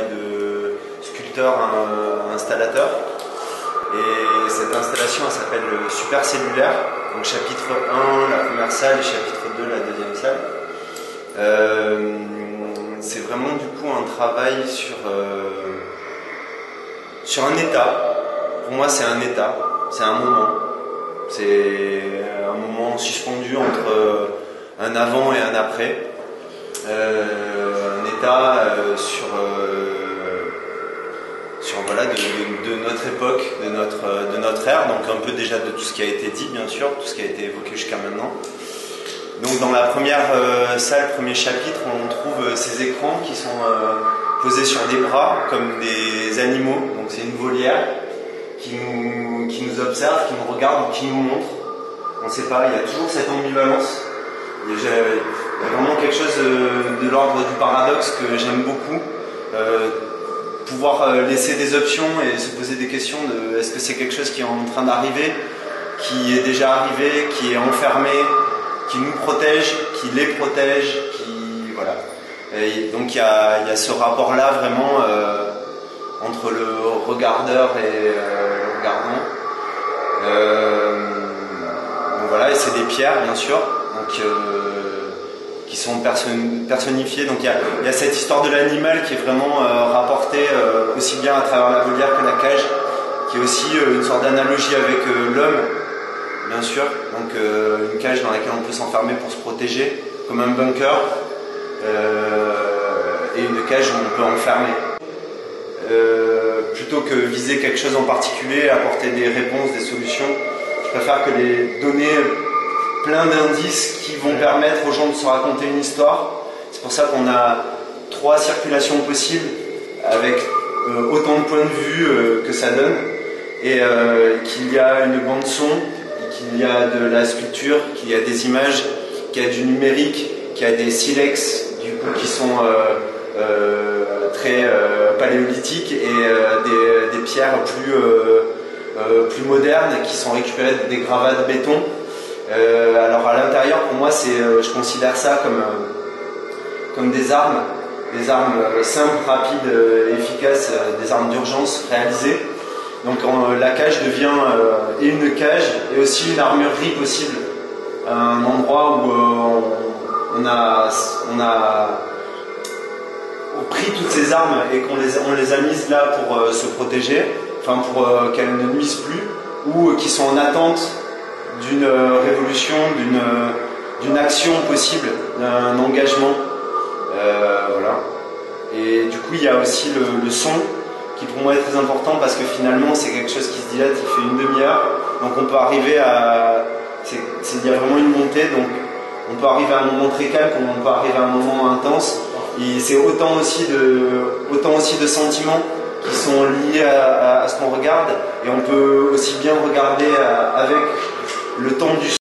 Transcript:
travail de sculpteur installateur. Et cette installation, elle s'appelle Super Cellulaire. Donc chapitre 1, la première salle, et chapitre 2, la deuxième salle. C'est vraiment du coup un travail sur un état. Pour moi, c'est un état, c'est un moment. C'est un moment suspendu entre un avant et un après. Un état sur voilà, de notre époque, de notre ère, donc un peu déjà de tout ce qui a été dit, bien sûr, tout ce qui a été évoqué jusqu'à maintenant. Donc dans la première salle, premier chapitre, on trouve ces écrans qui sont posés sur des bras comme des animaux. Donc c'est une volière qui nous observe, qui nous regarde, qui nous montre. On ne sait pas, il y a toujours cette ambivalence. Il y a vraiment quelque chose de l'ordre du paradoxe que j'aime beaucoup. Pouvoir laisser des options et se poser des questions de est-ce que c'est quelque chose qui est en train d'arriver, qui est déjà arrivé, qui est enfermé, qui nous protège, qui les protège, qui voilà. Et donc il y a ce rapport-là vraiment entre le regardeur et le regardant. Donc voilà, et c'est des pierres bien sûr, donc qui sont personnifiées. Donc il y a cette histoire de l'animal qui est vraiment rapportée aussi bien à travers la volière que la cage, qui est aussi une sorte d'analogie avec l'homme. Bien sûr, donc une cage dans laquelle on peut s'enfermer pour se protéger, comme un bunker, et une cage où on peut enfermer. Plutôt que viser quelque chose en particulier, apporter des réponses, des solutions, je préfère que les donner plein d'indices qui vont permettre aux gens de se raconter une histoire. C'est pour ça qu'on a 3 circulations possibles, avec autant de points de vue que ça donne, et qu'il y a une bande son, qu'il y a de la sculpture, qu'il y a des images, qu'il y a du numérique, qu'il y a des silex du coup, qui sont très paléolithiques, et des pierres plus modernes qui sont récupérées des gravats de béton. Alors à l'intérieur, pour moi, je considère ça comme des armes simples, rapides et efficaces, des armes d'urgence réalisées. Donc la cage devient et une cage et aussi une armurerie possible, un endroit où on a pris toutes ces armes et on les a mises là pour se protéger, enfin pour qu'elles ne nuisent plus, ou qui sont en attente d'une révolution, d'une action possible, d'un engagement. Voilà. Et du coup il y a aussi le son, qui pour moi est très important parce que finalement c'est quelque chose qui se dilate, il fait une demi-heure, donc on peut arriver à... il y a vraiment une montée, donc on peut arriver à un moment très calme comme on peut arriver à un moment intense, et c'est autant aussi de sentiments qui sont liés à ce qu'on regarde, et on peut aussi bien regarder avec le temps du